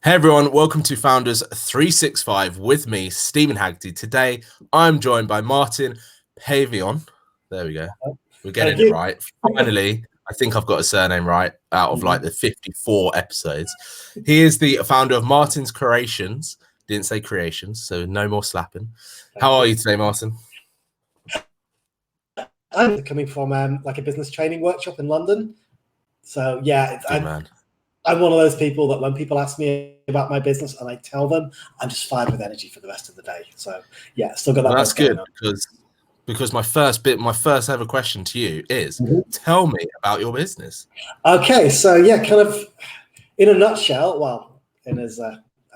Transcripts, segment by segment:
Hey everyone, welcome to Founders 365 with me, Stephen Haggerty. Today, I'm joined by Martin Pavion. There we go. We're getting it right. Finally, I think I've got a surname right out of like the 54 episodes. He is the founder of Martin's Curations. Didn't say Creations, so no more slapping. How are you today, Martin? I'm coming from like a business training workshop in London. So yeah, I'm one of those people that when people ask me about my business and I tell them, I'm just fired with energy for the rest of the day. So yeah, still got that. Well, that's good because my first ever question to you is, tell me about your business. Okay, so yeah, kind of in a nutshell. Well, in as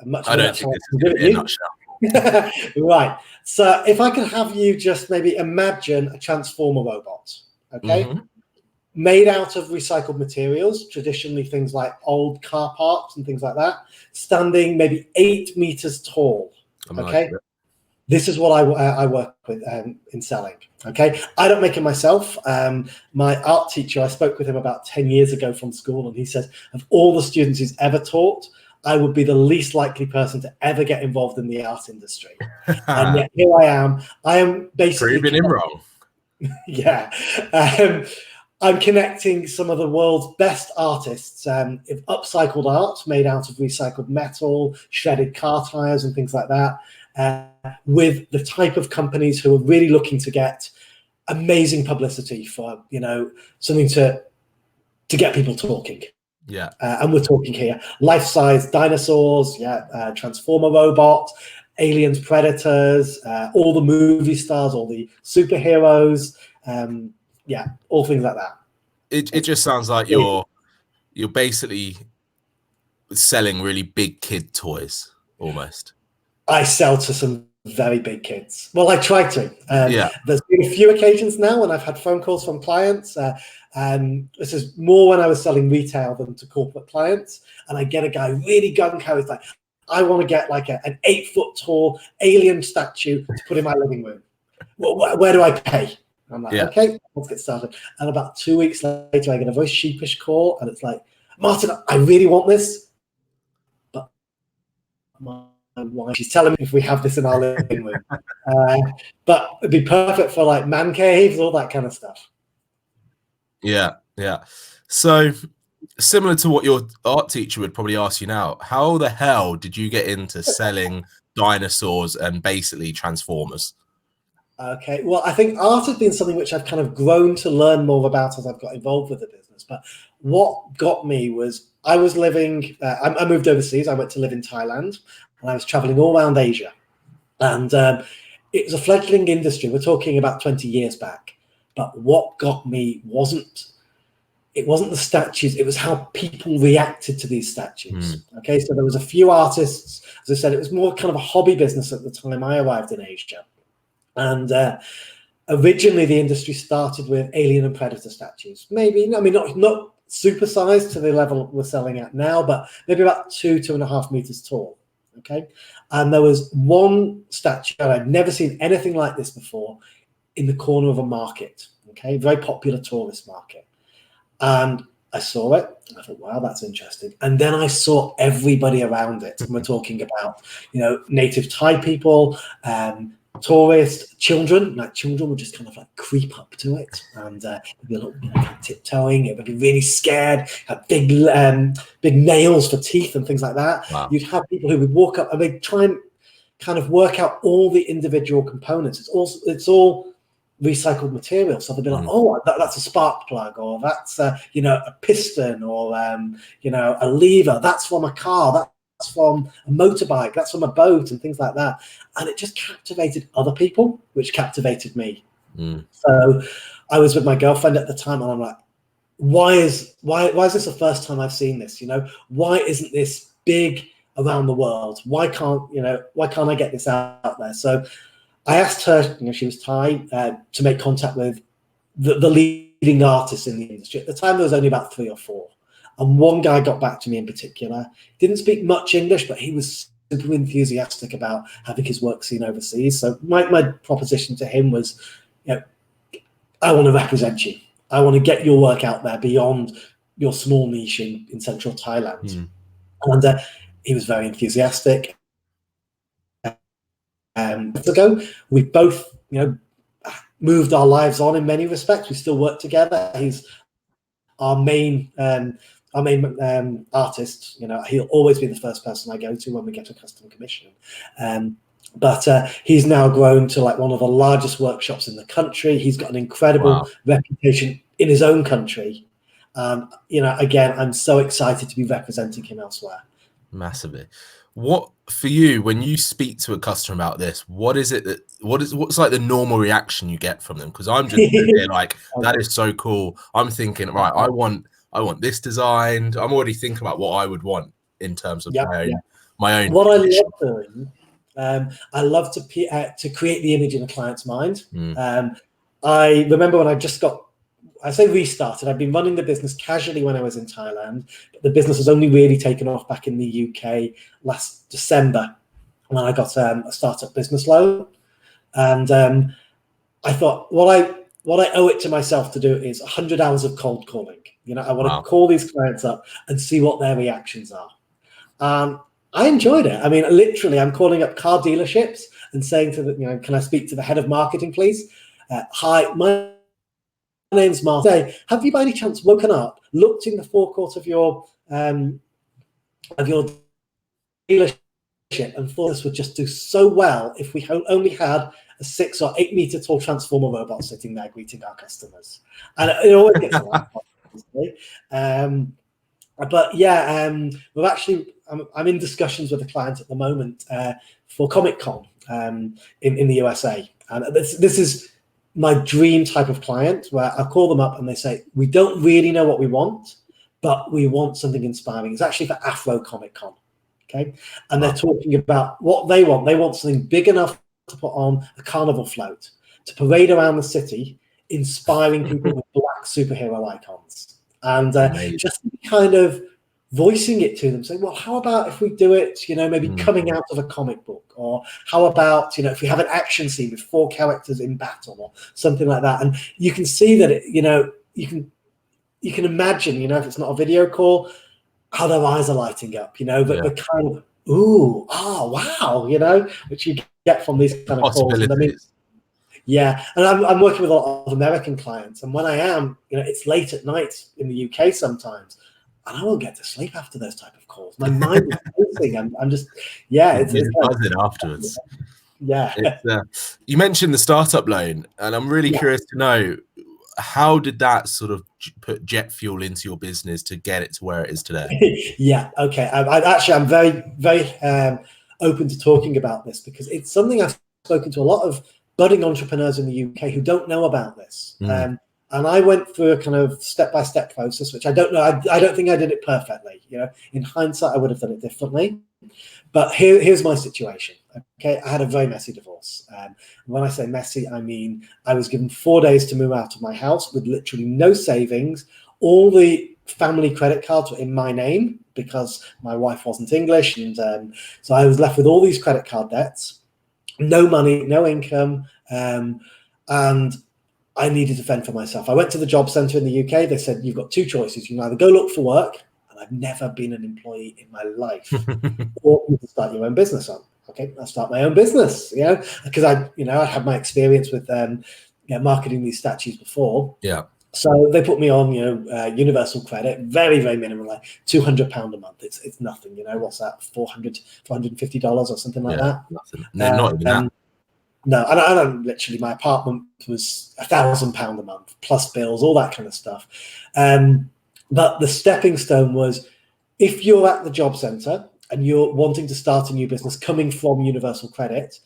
much. I don't think this is going to be a nutshell. Right. So if I could have you just maybe imagine a transformer robot, okay? Made out of recycled materials, traditionally things like old car parts and things like that, standing maybe 8 meters tall. Okay, this is what I work with in selling. Okay, I don't make it myself. My art teacher, I spoke with him about 10 years ago from school, and he said of all the students he's ever taught, I would be the least likely person to ever get involved in the art industry. And yet here I am. I am basically proving him wrong. Yeah. I'm connecting some of the world's best artists of upcycled art made out of recycled metal, shredded car tires and things like that, with the type of companies who are really looking to get amazing publicity for, something to get people talking. Yeah. And we're talking here life-sized dinosaurs, transformer robot, aliens, predators, all the movie stars, all the superheroes, all things like that. It just sounds like you're basically selling really big kid toys almost. I sell to some very big kids. Well, I try to. There's been a few occasions now when I've had phone calls from clients. This is more when I was selling retail than to corporate clients. And I get a guy really gung-ho. It's like, I want to get like an 8-foot tall alien statue to put in my living room. Where do I pay? I'm like, okay, let's get started. And about 2 weeks later, I get a very sheepish call, and it's like, Martin, I really want this, but my wife, she's telling me if we have this in our living room. But it'd be perfect for like man caves, all that kind of stuff. Yeah. So similar to what your art teacher would probably ask you now, how the hell did you get into selling dinosaurs and basically transformers? Okay, well, I think art has been something which I've kind of grown to learn more about as I've got involved with the business. But what got me was I was living, I moved overseas. I went to live in Thailand, and I was traveling all around Asia. And it was a fledgling industry. We're talking about 20 years back. But what got me wasn't the statues, it was how people reacted to these statues. Okay, so there was a few artists. As I said, it was more kind of a hobby business at the time I arrived in Asia. And originally, the industry started with alien and predator statues. Maybe, I mean, not supersized to the level we're selling at now, but maybe about 2.5 meters tall. Okay, and there was one statue, and I'd never seen anything like this before, in the corner of a market. Okay, very popular tourist market, and I saw it. And I thought, wow, that's interesting. And then I saw everybody around it. And we're talking about, native Thai people. Tourists, children would just kind of like creep up to it and be a little, tiptoeing. It would be really scared. Have big nails for teeth and things like that. Wow. You'd have people who would walk up and they'd try and kind of work out all the individual components. It's all recycled material. So they'd be like, oh, that's a spark plug, or that's a piston, or a lever. That's from a car. That's from a motorbike, that's from a boat, and things like that. And it just captivated other people, which captivated me. So I was with my girlfriend at the time, and I'm like, why is this the first time I've seen this? Why isn't this big around the world? Why can't I get this out there? So I asked her, she was Thai, to make contact with the leading artists in the industry. At the time, there was only about 3 or 4. And one guy got back to me in particular. Didn't speak much English, but he was super enthusiastic about having his work seen overseas. So my proposition to him was, I want to represent you. I want to get your work out there beyond your small niche in central Thailand. And He was very enthusiastic. Ago, we both, moved our lives on in many respects. We still work together. He's our main artist. He'll always be the first person I go to when we get a custom commission. But he's now grown to like one of the largest workshops in the country. He's got an incredible reputation in his own country. Again, I'm so excited to be representing him elsewhere. Massively. What for you when you speak to a customer about this? What's like the normal reaction you get from them? Because I'm just here like, that is so cool. I'm thinking, right, I want this designed. I'm already thinking about what I would want in terms of my own. What I love doing, I love to create the image in a client's mind. I remember when I say restarted. I've been running the business casually when I was in Thailand, but the business has only really taken off back in the UK last December when I got a startup business loan. And I thought what I owe it to myself to do is 100 hours of cold calling. I want to call these clients up and see what their reactions are. I enjoyed it. I mean, literally, I'm calling up car dealerships and saying to them, can I speak to the head of marketing, please? Hi, my name's Martin. Have you by any chance woken up, looked in the forecourt of your dealership and thought this would just do so well if we only had a 6 or 8 meter tall transformer robot sitting there greeting our customers? And it always gets a laugh, obviously. But yeah, we're actually, I'm in discussions with a client at the moment for Comic Con in the USA. And this is my dream type of client where I call them up and they say, we don't really know what we want, but we want something inspiring. It's actually for Afro Comic Con. Okay. And they're talking about what they want. They want something big enough to put on a carnival float, to parade around the city, inspiring people with black superhero icons. And just kind of voicing it to them, saying, well, how about if we do it, maybe coming out of a comic book, or how about, if we have an action scene with 4 characters in battle or something like that. And you can see that, you can imagine, if it's not a video call, how their eyes are lighting up, but the kind of, ooh, oh, wow, which you get from these kind of calls. And I mean, yeah, and I'm working with a lot of American clients, and when I am, it's late at night in the UK sometimes, and I won't get to sleep after those type of calls. My mind is racing. I'm just, it's buzzing afterwards. Yeah. You mentioned the startup loan, and I'm really curious to know, how did that sort of put jet fuel into your business to get it to where it is today? Yeah. Okay. I'm very, very open to talking about this because it's something I've spoken to a lot of budding entrepreneurs in the UK who don't know about this. And I went through a kind of step-by-step process, which I don't know. I don't think I did it perfectly. In hindsight, I would have done it differently. But here's my situation. Okay, I had a very messy divorce. When I say messy, I mean I was given 4 days to move out of my house with literally no savings. All the family credit cards were in my name because my wife wasn't English, and so I was left with all these credit card debts, no money, no income, and I needed to fend for myself. I went to the job centre in the UK. They said, you've got 2 choices. You can either go look for work, and I've never been an employee in my life, or you can start your own business on. Okay, I'll start my own business, because I had my experience with marketing these statues before. Yeah. So they put me on, universal credit, very, very minimal, like £200 a month. It's nothing, what's that, $450 or something like that? Nothing. No, not even that. No, and literally my apartment was £1,000 a month, plus bills, all that kind of stuff. But the stepping stone was, if you're at the job centre and you're wanting to start a new business coming from Universal Credit,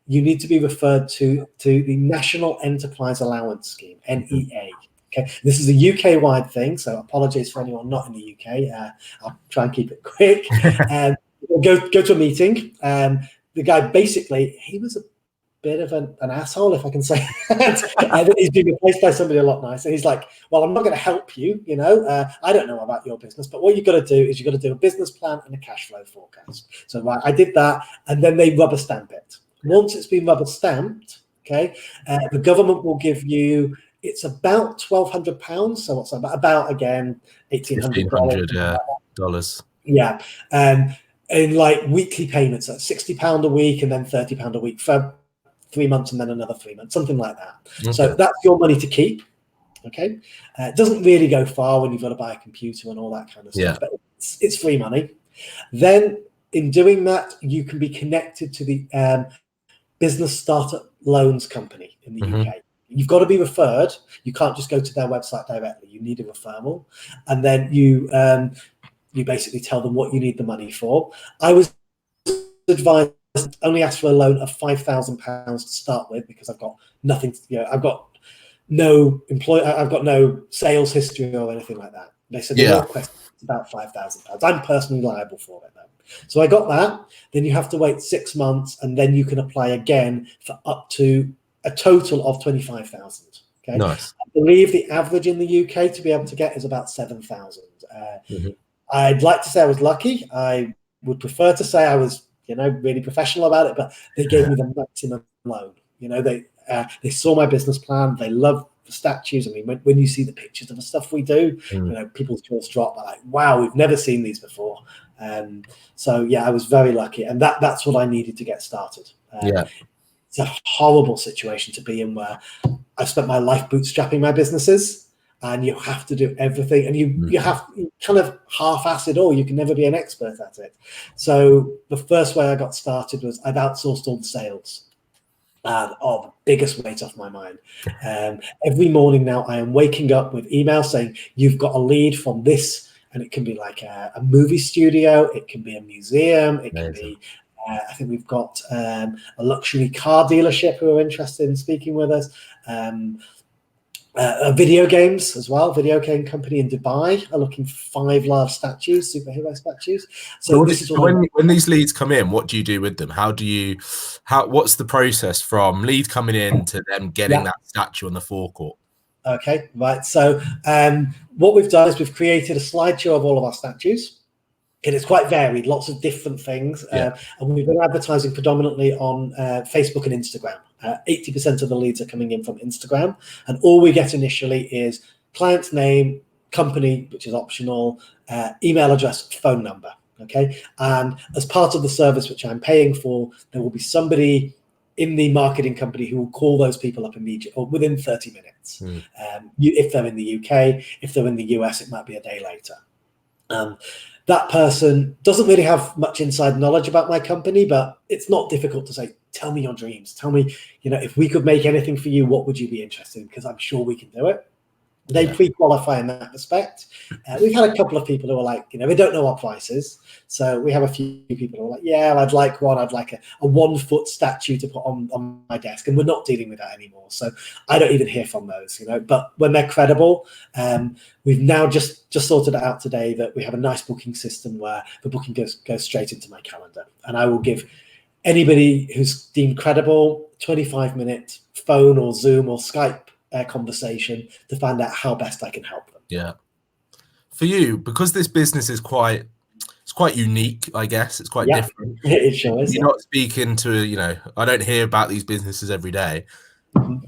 you need to be referred to the National Enterprise Allowance Scheme, NEA. Okay, this is a UK-wide thing, so apologies for anyone not in the UK. I'll try and keep it quick. Go to a meeting. The guy basically, he was a bit of an asshole, if I can say that. He's been replaced by somebody a lot nicer. He's like, well, I'm not going to help you, I don't know about your business, but what you've got to do is you've got to do a business plan and a cash flow forecast. So I did that, and then they rubber stamp it. Once it's been rubber stamped, okay, the government will give you, it's about £1,200. So what's that? About again, $1,800 dollars. Yeah. in like weekly payments, at £60 a week and then £30 a week for 3 months and then another 3 months, something like that. Okay. So that's your money to keep. Okay. It doesn't really go far when you've got to buy a computer and all that kind of stuff, but it's free money. Then in doing that, you can be connected to the business startup loans company in the UK. You've got to be referred. You can't just go to their website directly. You need a referral. And then you basically tell them what you need the money for. I was advised only ask for a loan of £5,000 to start with, because I've got nothing, I've got no I've got no sales history or anything like that. They said no questions about £5,000. I'm personally liable for it though. So I got that. Then you have to wait 6 months, and then you can apply again for up to a total of 25,000. Okay. Nice. I believe the average in the UK to be able to get is about 7,000. I'd like to say I was lucky. I would prefer to say I was, really professional about it, but they gave me the maximum loan. They saw my business plan. They love the statues. I mean, when you see the pictures of the stuff we do, people's jaws drop. They're like, wow, we've never seen these before. So yeah, I was very lucky, and that's what I needed to get started. It's a horrible situation to be in, where I've spent my life bootstrapping my businesses, and you have to do everything, and you have kind of half-ass it all. You can never be an expert at it. So the first way I got started was I've outsourced all the sales. And the biggest weight off my mind. Every morning now I am waking up with emails saying, you've got a lead from this, and it can be like a movie studio, it can be a museum, it can be I think we've got a luxury car dealership who are interested in speaking with us. Video games as well. Video game company in Dubai are looking for 5 large statues, superhero statues. So this is when these leads come in, what do you do with them? What's the process from lead coming in to them getting that statue on the forecourt? Okay, right. So what we've done is we've created a slideshow of all of our statues. And it's quite varied, lots of different things. And we've been advertising predominantly on Facebook and Instagram. 80% of the leads are coming in from Instagram. And all we get initially is client's name, company, which is optional, email address, phone number. Okay. And as part of the service, which I'm paying for, there will be somebody in the marketing company who will call those people up immediately or within 30 minutes. If they're in the UK, if they're in the US, it might be a day later. That person doesn't really have much inside knowledge about my company, but it's not difficult to say, tell me your dreams. Tell me, if we could make anything for you, what would you be interested in? Because I'm sure we can do it. They pre-qualify in that respect. We've had a couple of people who are like, they don't know our prices. So we have a few people who are like, yeah, I'd like one. I'd like a 1-foot statue to put on my desk. And we're not dealing with that anymore. So I don't even hear from those, But when they're credible, we've now just sorted it out today that we have a nice booking system where the booking goes straight into my calendar. And I will give anybody who's deemed credible 25-minute phone or Zoom or Skype conversation to find out how best I can help them. Yeah. For you, because this business is quite unique, I guess. It's quite different. It sure is. You're not speaking to, I don't hear about these businesses every day.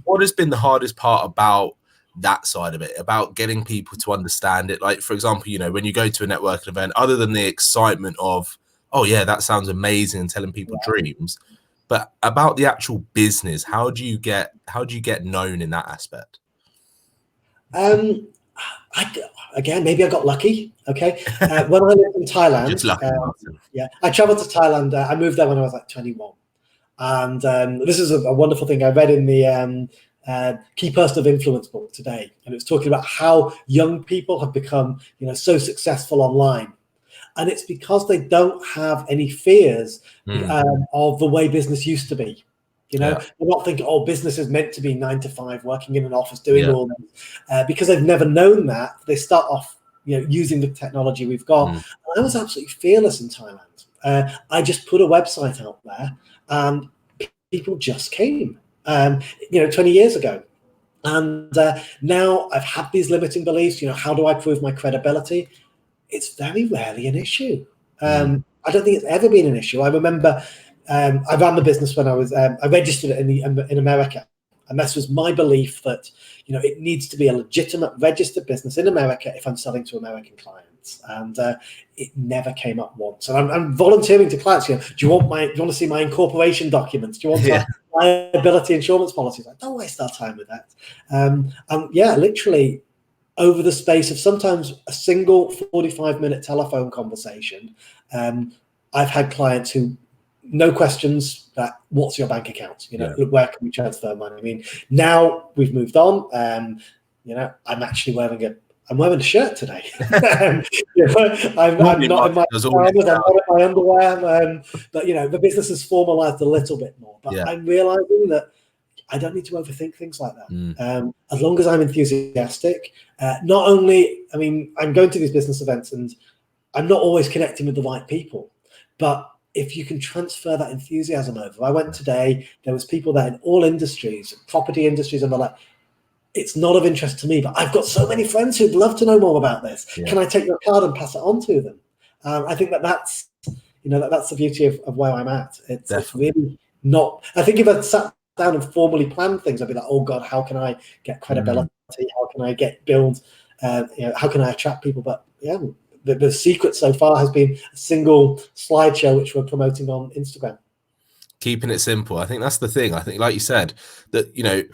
What has been the hardest part about that side of it, about getting people to understand it? Like, for example, when you go to a networking event, other than the excitement of, oh yeah, that sounds amazing, and telling people dreams, but about the actual business, how do you get known in that aspect? Again, maybe I got lucky. Okay, when I lived in Thailand, just lucky, I traveled to Thailand. I moved there when I was like 21, and this is a wonderful thing I read in the Key Person of Influence book today, and it was talking about how young people have become, so successful online. And it's because they don't have any fears of the way business used to be. They're not thinking, business is meant to be 9 to 5, working in an office, doing all this. Because they've never known that, they start off, using the technology we've got. And I was absolutely fearless in Thailand. I just put a website out there, and people just came, 20 years ago. And now I've had these limiting beliefs. How do I prove my credibility? It's very rarely an issue. I don't think it's ever been an issue. I remember I ran the business when I was, I registered it in America. And this was my belief that, it needs to be a legitimate registered business in America if I'm selling to American clients. clients, and it never came up once. And I'm volunteering to clients. Do you want to see my incorporation documents? Do you want my liability insurance policies? Like, don't waste our time with that. And yeah, literally over the space of sometimes a single 45-minute telephone conversation, I've had clients who, no questions, what's your bank account? Where can we transfer money? I mean, now we've moved on. I'm actually wearing a shirt today. I'm not in my pajamas, I'm not in my underwear. But the business has formalized a little bit more. But I'm realizing that I don't need to overthink things like that. As long as I'm enthusiastic, not only, I mean, I'm going to these business events and I'm not always connecting with the right people, but if you can transfer that enthusiasm over. I went today, there was people there in all industries, property industries, and they're like, it's not of interest to me, but I've got so many friends who'd love to know more about this. Can I take your card and pass it on to them? I think that's the beauty of where I'm at. It's really not, I think if I'd sat down and formally planned things, I'd be like, oh God, how can I get credibility? How can I how can I attract people? But yeah, the secret so far has been a single slideshow which we're promoting on Instagram. Keeping it simple. I think that's the thing. I think, like you said, that I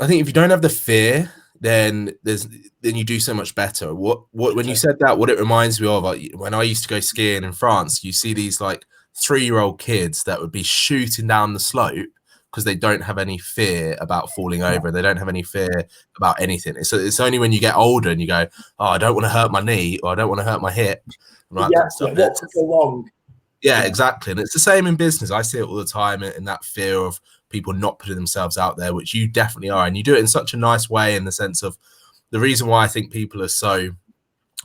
think if you don't have the fear, then you do so much better. When you said that, what it reminds me of, like, when I used to go skiing in France, you see these like 3-year-old kids that would be shooting down the slope because they don't have any fear about falling over. They don't have any fear about anything. It's only when you get older and you go, oh, I don't want to hurt my knee, or I don't want to hurt my hip. What could go wrong? Yeah, exactly. And it's the same in business. I see it all the time, in that fear of people not putting themselves out there, which you definitely are. And you do it in such a nice way, in the sense of, the reason why I think people are so,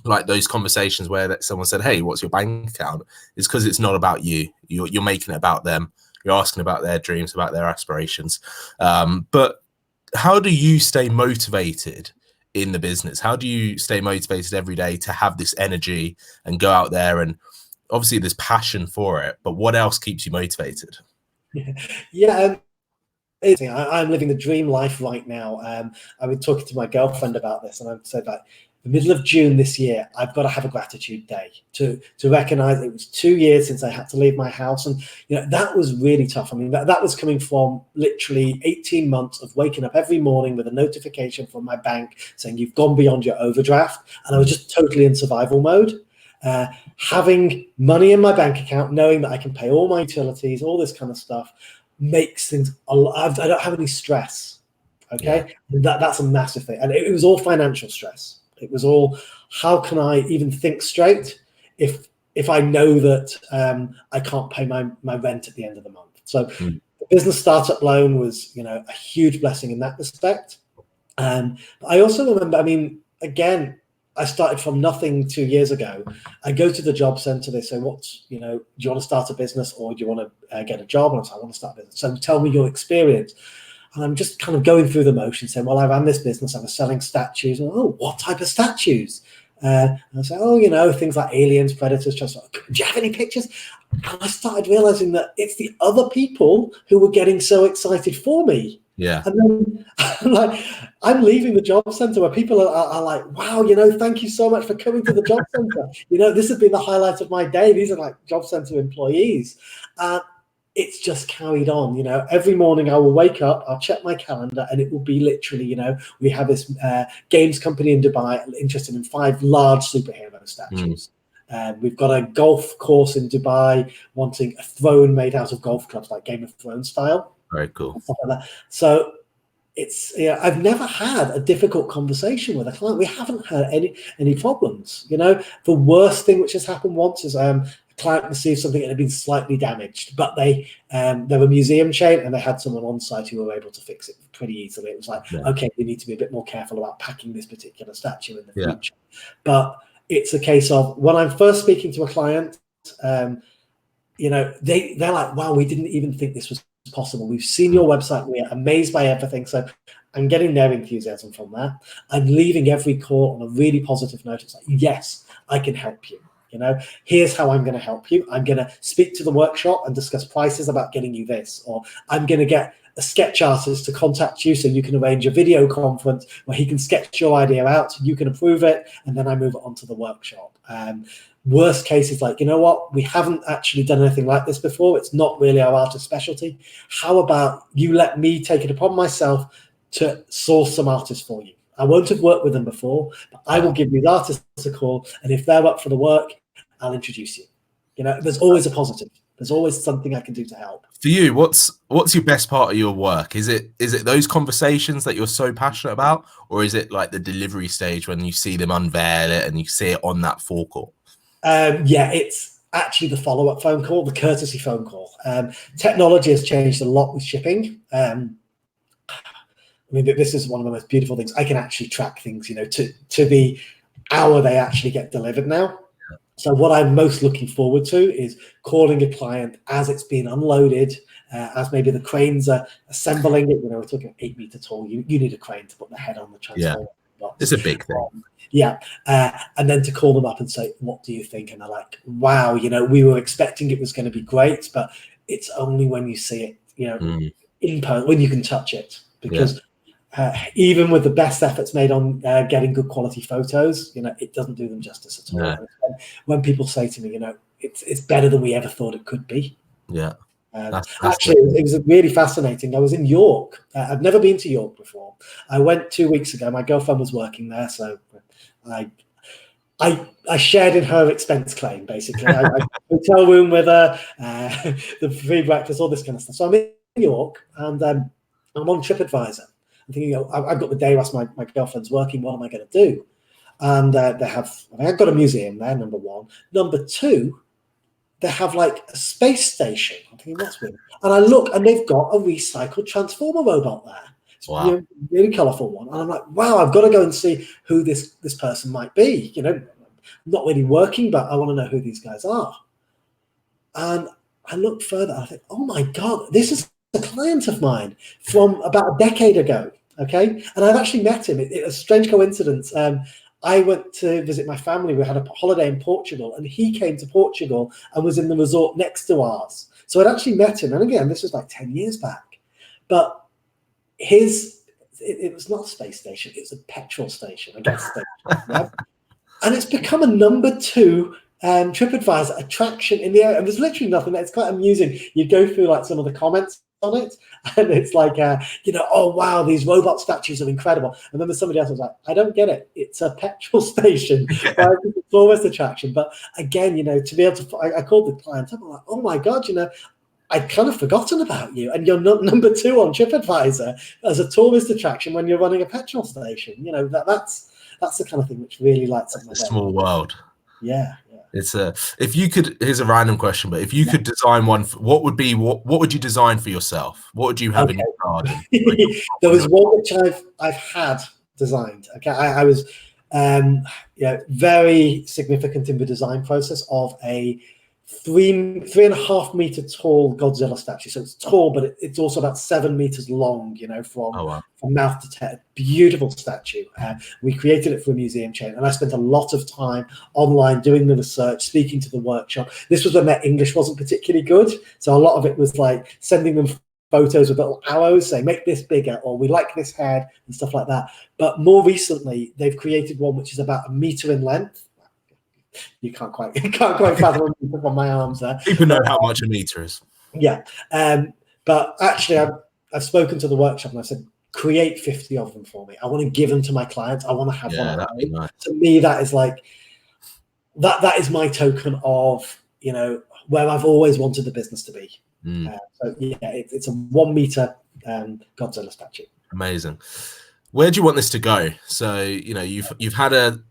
like, those conversations where someone said, hey, what's your bank account, is because it's not about you. You're making it about them. You're asking about their dreams, about their aspirations. But how do you stay motivated in the business? How do you stay motivated every day to have this energy and go out there? And obviously there's passion for it, but what else keeps you motivated? I'm living the dream life right now. I was talking to my girlfriend about this, and I said, like, the middle of June this year, I've got to have a gratitude day to recognize it was 2 years since I had to leave my house. And, that was really tough. I mean, that was coming from literally 18 months of waking up every morning with a notification from my bank saying you've gone beyond your overdraft. And I was just totally in survival mode. Having money in my bank account, knowing that I can pay all my utilities, all this kind of stuff, makes things, I don't have any stress. Okay. Yeah. That's a massive thing. And it was all financial stress. It was all, how can I even think straight if I know that I can't pay my rent at the end of the month? So the business startup loan was, a huge blessing in that respect. I also remember, I mean, again, I started from nothing 2 years ago. I go to the job center. They say, do you want to start a business, or do you want to get a job? And I say, I want to start a business. So tell me your experience. And I'm just kind of going through the motions, saying, well, I ran this business. I was selling statues. And, oh, what type of statues? And I say, oh, things like aliens, predators. Just like, do you have any pictures? And I started realizing that it's the other people who were getting so excited for me. Yeah. And then I'm leaving the job center where people are like, wow, thank you so much for coming to the job center. This has been the highlight of my day. These are like job center employees. It's just carried on. Every morning I will wake up, I'll check my calendar, and it will be literally, we have this games company in Dubai interested in 5 large superhero statues. We've got a golf course in Dubai wanting a throne made out of golf clubs, like Game of Thrones style. Very cool. Stuff like that. So it's, I've never had a difficult conversation with a client. We haven't had any problems. The worst thing which has happened once is a client received something that had been slightly damaged, but they're a museum chain and they had someone on site who were able to fix it pretty easily. It was like, okay, we need to be a bit more careful about packing this particular statue in the future. But it's a case of, when I'm first speaking to a client, they're like, wow, we didn't even think this was possible. We've seen your website. We are amazed by everything. So I'm getting their enthusiasm from that. I'm leaving every call on a really positive note. It's like, yes, I can help you. Here's how I'm going to help you. I'm going to speak to the workshop and discuss prices about getting you this, or I'm going to get a sketch artist to contact you so you can arrange a video conference where he can sketch your idea out, you can approve it, and then I move it on to the workshop. Worst case is like, you know what, we haven't actually done anything like this before. It's not really our artist specialty. How about you let me take it upon myself to source some artists for you? I won't have worked with them before, but I will give these artists a call, and if they're up for the work, I'll introduce you. There's always a positive. There's always something I can do to help. For you, what's your best part of your work? Is it those conversations that you're so passionate about, or is it like the delivery stage when you see them unveil it and you see it on that forecourt? Yeah, it's actually the follow-up phone call, the courtesy phone call. Technology has changed a lot with shipping. I mean, this is one of the most beautiful things. I can actually track things, to the hour they actually get delivered now. So what I'm most looking forward to is calling a client as it's been unloaded, as maybe the cranes are assembling it. We're talking 8 meter tall. You need a crane to put the head on the transformer. Yeah, it's a big thing. And then to call them up and say, what do you think? And they're like, wow, we were expecting it was going to be great, but it's only when you see it, in person, when you can touch it. Because even with the best efforts made on getting good quality photos, it doesn't do them justice at all. No. When people say to me, it's better than we ever thought it could be. Yeah. Actually, it was really fascinating. I was in York. I've never been to York before. I went 2 weeks ago. My girlfriend was working there, so I shared in her expense claim, basically. I hotel room with her, the free breakfast, all this kind of stuff. So I'm in York, and I'm on TripAdvisor. I'm thinking, I've got the day whilst my girlfriend's working. What am I going to do? And I've got a museum there, number one. Number two, they have like a space station. I'm thinking, that's weird. And I look, and they've got a recycled transformer robot there. It's a really colourful one. And I'm like, wow, I've got to go and see who this person might be. Not really working, but I want to know who these guys are. And I looked further. I think, oh my God, this is a client of mine from about a decade ago. Okay. And I've actually met him. It was a strange coincidence. I went to visit my family. We had a holiday in Portugal, and he came to Portugal and was in the resort next to ours. So I'd actually met him. And again, this was like 10 years back. But it was not a space station. It was a petrol station, a gas station. Right? And it's become a number 2 TripAdvisor attraction in the area. And there's literally nothing. It's quite amusing. You go through like some of the comments on it, and it's like, oh wow, these robot statues are incredible. And then there's somebody else who's like, I don't get it. It's a petrol station. It's almost attraction. But again, to be able to, I called the client up. I'm like, oh my God, I'd kind of forgotten about you, and you're not number 2 on TripAdvisor as a tourist attraction when you're running a petrol station. That's the kind of thing which really lights up my day. Small world. Yeah. It's if you could, here's a random question, but if you could design one, what would you design for yourself? What would you have in your garden? There was one which I've had designed. Okay, I was very significant in the design process of a 3.5 meter tall Godzilla statue. So it's tall, but it's also about 7 meters long, from mouth to tail. Beautiful statue. We created it for a museum chain, and I spent a lot of time online doing the research, speaking to the workshop. This was when their English wasn't particularly good. So a lot of it was like sending them photos with little arrows saying, make this bigger, or we like this head and stuff like that. But more recently, they've created one which is about 1 meter in length. You can't quite fathom on my arms there. People know how much a meter is. Yeah. But actually, I've spoken to the workshop and I said, create 50 of them for me. I want to give them to my clients. I want to have one. That'd be nice. To me, that is like, that is my token of, where I've always wanted the business to be. It's a 1 meter Godzilla statue. Amazing. Where do you want this to go? So, you've had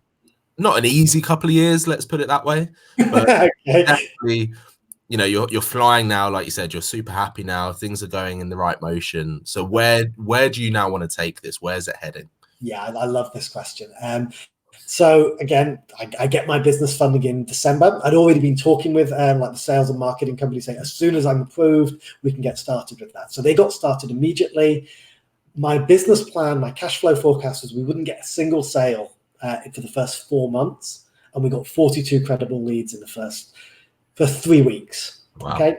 not an easy couple of years, let's put it that way. But definitely, you're flying now, like you said, you're super happy now. Things are going in the right motion. So where do you now want to take this? Where's it heading? Yeah, I love this question. So again, I get my business funding in December. I'd already been talking with like the sales and marketing company saying, as soon as I'm approved, we can get started with that. So they got started immediately. My business plan, my cash flow forecast was we wouldn't get a single sale for the first 4 months. and we got 42 credible leads in the first 3 weeks. Wow. Okay.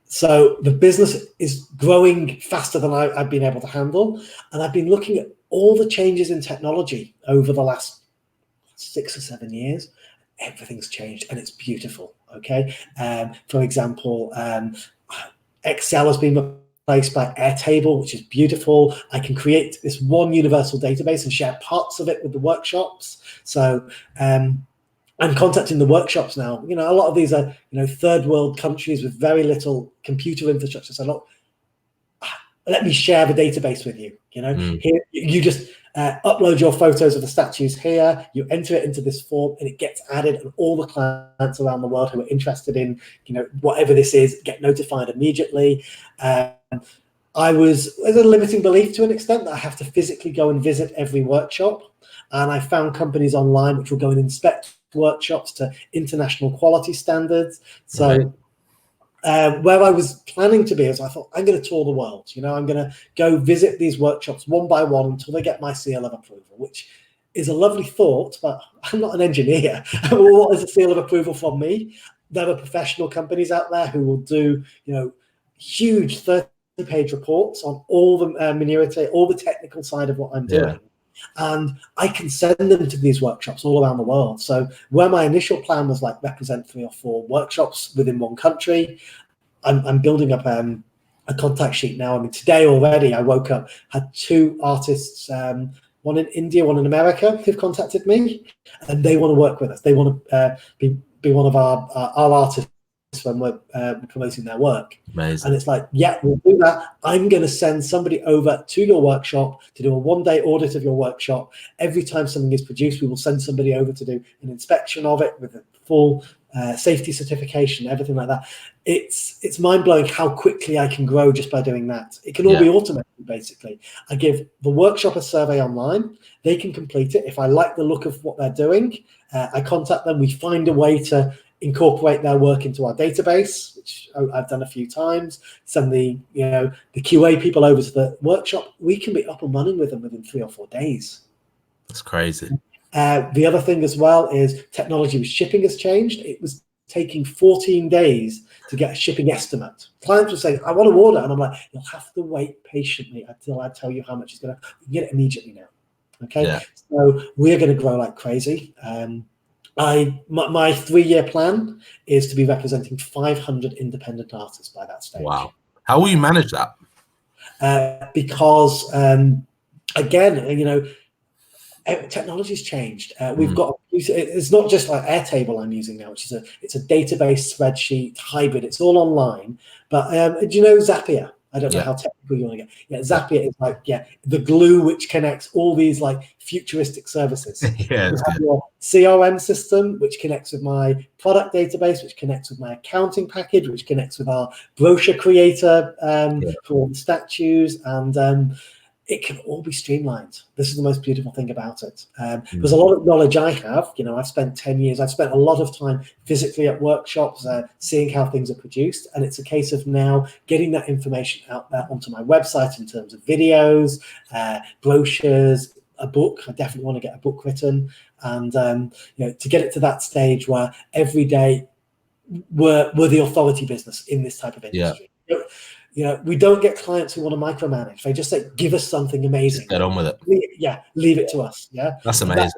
So the business is growing faster than I've been able to handle. And I've been looking at all the changes in technology over the last 6 or 7 years. Everything's changed and it's beautiful. Okay. For example, Excel has been replaced by Airtable, which is beautiful. I can create this one universal database and share parts of it with the workshops. So I'm contacting the workshops now. You know, a lot of these are, you know, third world countries with very little computer infrastructure. So look, let me share the database with you. You know, here you just upload your photos of the statues here, you enter it into this form and it gets added, and all the clients around the world who are interested in, you know, whatever this is get notified immediately. There's a limiting belief to an extent that I have to physically go and visit every workshop. And I found companies online which will go and inspect workshops to international quality standards. So where I was planning to be is I thought, I'm going to tour the world. You know, I'm going to go visit these workshops one by one until they get my seal of approval, which is a lovely thought, but I'm not an engineer. What is a seal of approval from me? There are professional companies out there who will do, you know, huge 30-page reports on all the minuity, all the technical side of what I'm doing. And I can send them to these workshops all around the world. So where my initial plan was like represent 3 or 4 workshops within one country, I'm building up a contact sheet now. I mean, today already I woke up, had 2 artists, one in India, one in America, who've contacted me, and they want to work with us. They want to be one of our artists when we're promoting their work. Amazing. And it's like, yeah, we'll do that. I'm going to send somebody over to your workshop to do a 1-day audit of your workshop. Every time something is produced, we will send somebody over to do an inspection of it with a full safety certification, everything like that. It's mind-blowing how quickly I can grow just by doing that. It can all be automated, basically. I give the workshop a survey online. They can complete it. If I like the look of what they're doing, I contact them. We find a way to incorporate their work into our database, which I've done a few times. Send the QA people over to the workshop. We can be up and running with them within 3 or 4 days. That's crazy. The other thing as well is technology with shipping has changed. It was taking 14 days to get a shipping estimate. Clients were saying, I want to order. And I'm like, you'll have to wait patiently until I tell you how much it's going to, you can get it immediately now. Okay. So we're going to grow like crazy. My 3-year plan is to be representing 500 independent artists by that stage. Wow. How will you manage that? Because again, you know, technology's changed. We've got, it's not just like Airtable I'm using now, which is it's a database spreadsheet hybrid. It's all online. But do you know Zapier? I don't know how technical you want to get. Yeah, Zapier is like, the glue which connects all these like futuristic services. You have your CRM system, which connects with my product database, which connects with my accounting package, which connects with our brochure creator for all the statues, and it can all be streamlined. This is the most beautiful thing about it. There's a lot of knowledge I have. You know, I've spent 10 years. I've spent a lot of time physically at workshops, seeing how things are produced. And it's a case of now getting that information out there onto my website in terms of videos, brochures, a book. I definitely want to get a book written. And, you know, to get it to that stage where every day we're the authority business in this type of industry. You know, we don't get clients who want to micromanage. They just say, give us something amazing. Just get on with it. Leave it to us. That's amazing.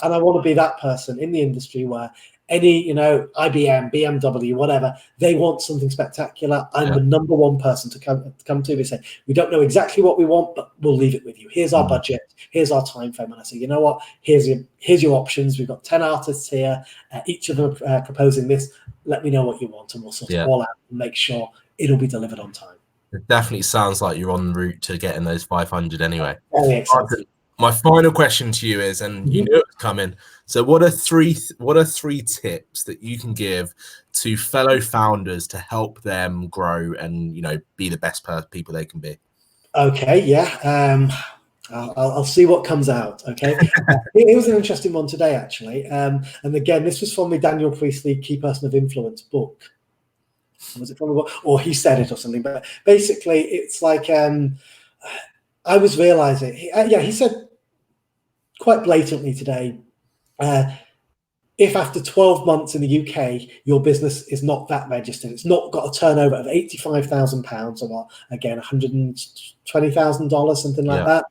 And I want to be that person in the industry where any, you know, IBM, BMW, whatever, they want something spectacular. I'm the number one person to come to. They say, we don't know exactly what we want, but we'll leave it with you. Here's our budget. Here's our time frame. And I say, you know what? Here's your options. We've got 10 artists here. Each of them proposing this. Let me know what you want, and we'll sort it all out and make sure it'll be delivered on time. It definitely sounds like you're en route to getting those 500 anyway. Very excited. My final question to you is, and you knew it was coming, so what are three tips that you can give to fellow founders to help them grow and, you know, be the best people they can be? Okay, I'll see what comes out. Okay, it was an interesting one today, actually. And again, this was from the Daniel Priestley Key Person of Influence book. Was it from a book? Or he said it or something? But basically, it's like I was realizing. He said quite blatantly today. if after 12 months in the UK, your business is not that registered, it's not got a turnover of £85,000 or what, again, $120,000, something like that,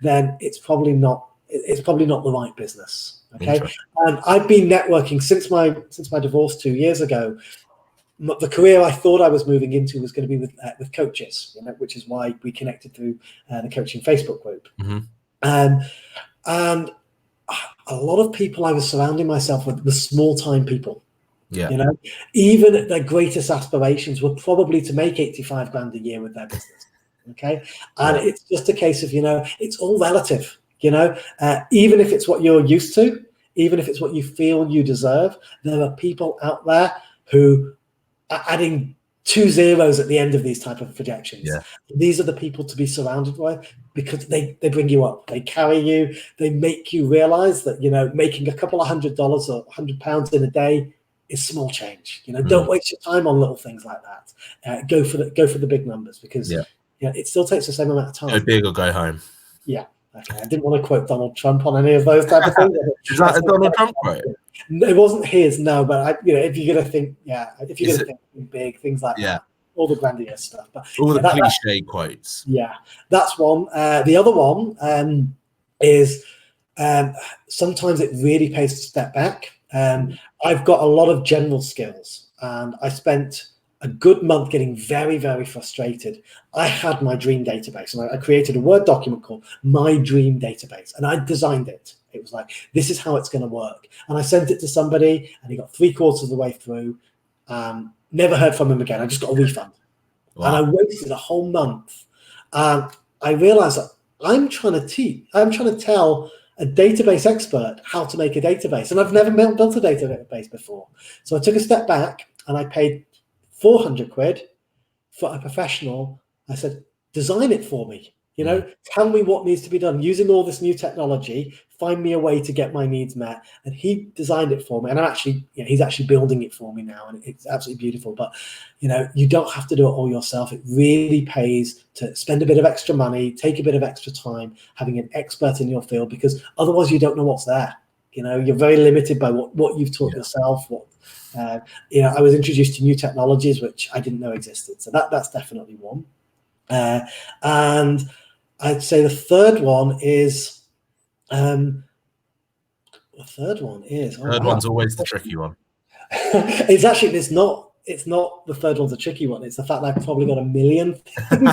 then it's probably not the right business. Okay. And I've been networking since my divorce 2 years ago. The career I thought I was moving into was going to be with coaches, which is why we connected through the coaching Facebook group. And a lot of people I was surrounding myself with were small-time people. Even their greatest aspirations were probably to make 85 grand a year with their business. Okay. And it's just a case of, it's all relative, even if it's what you're used to, even if it's what you feel you deserve, there are people out there who are adding 2 zeros at the end of these type of projections. These are the people to be surrounded by, because they bring you up, they carry you, they make you realize that, making a couple of $100 or £100 in a day is small change. Don't waste your time on little things like that. Go for the big numbers, because it still takes the same amount of time. Go big or go home. Yeah. Okay. I didn't want to quote Donald Trump on any of those type of things. Is that a Donald Trump quote? It wasn't his, no, but if you're going to think, if you're going to think big, things like that, all the grandiose stuff. But all the cliche quotes. Yeah, that's one. The other one is sometimes it really pays to step back. I've got a lot of general skills, and I spent a good month getting very, very frustrated. I had my dream database, and I created a Word document called My Dream Database, and I designed it. It was like, this is how it's going to work. And I sent it to somebody, and he got 3/4 of the way through. Never heard from him again. I just got a refund. Wow. And I wasted a whole month. I realized that I'm trying to tell a database expert how to make a database, and I've never built a database before. So I took a step back, and I paid 400 quid for a professional. I said, design it for me. Tell me what needs to be done using all this new technology. Find me a way to get my needs met. And he designed it for me. And he's actually building it for me now, and it's absolutely beautiful. But you don't have to do it all yourself. It really pays to spend a bit of extra money, take a bit of extra time, having an expert in your field, because otherwise you don't know what's there. You're very limited by what you've taught yourself. I was introduced to new technologies which I didn't know existed. So that's definitely one. And I'd say the third one is. The third one is. Third one's always the tricky one. It's not the third one's a tricky one. It's the fact that I've probably got a million things. And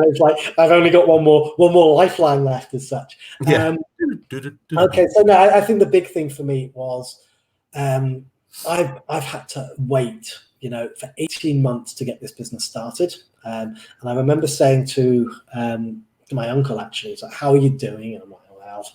it's like I've only got one more lifeline left as such. Okay, so no, I think the big thing for me was I've had to wait, for 18 months to get this business started. And I remember saying to my uncle, actually, he's like, "How are you doing?" And I'm like, "Well,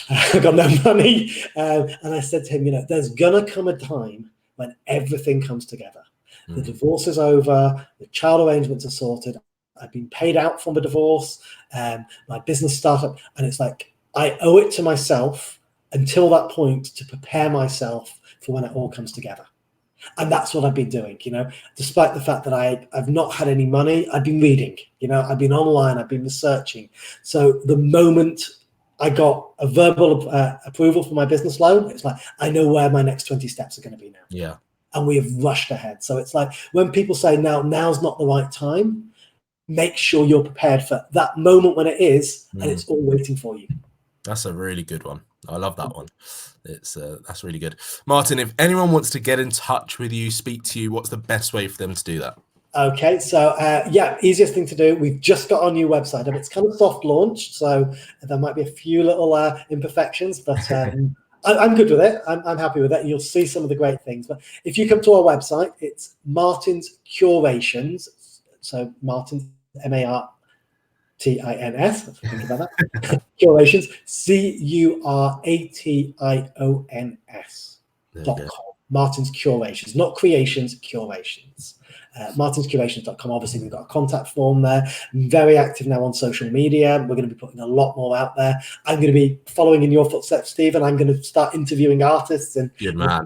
I've got no money." And I said to him, there's gonna come a time when everything comes together. The divorce is over, the child arrangements are sorted, I've been paid out from the divorce, my business startup, and it's like I owe it to myself until that point to prepare myself for when it all comes together. And that's what I've been doing, despite the fact that I've not had any money. I've been reading, I've been online, I've been researching. So the moment I got a verbal approval for my business loan, it's like, I know where my next 20 steps are going to be now. Yeah. And we have rushed ahead. So it's like when people say now's not the right time, make sure you're prepared for that moment when it is, and it's all waiting for you. That's a really good one. I love that one. That's really good. Martin, if anyone wants to get in touch with you, speak to you, what's the best way for them to do that? Okay, so easiest thing to do, we've just got our new website, and it's kind of soft launched, so there might be a few little imperfections, but I'm good with it. I'm happy with it. You'll see some of the great things. But if you come to our website, it's Martin's Curations. So Martin's MARTINS. Think about that. Curations. CURATIONS.com. Martin's Curations, not creations, curations. martinscurations.com. Obviously, we've got a contact form there. I'm very active now on social media. We're going to be putting a lot more out there. I'm going to be following in your footsteps, Stephen. I'm going to start interviewing artists and good man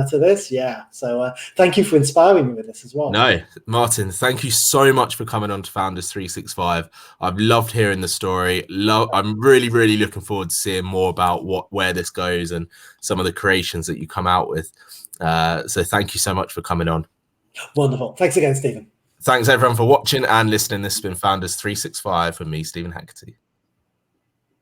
to this. Yeah. So thank you for inspiring me with this as well. No, Martin, thank you so much for coming on to Founders 365. I've loved hearing the story. I'm really, really looking forward to seeing more about where this goes and some of the creations that you come out with. So thank you so much for coming on. Wonderful. Thanks again, Stephen. Thanks everyone for watching and listening. This has been Founders 365 for me, Stephen Haggerty.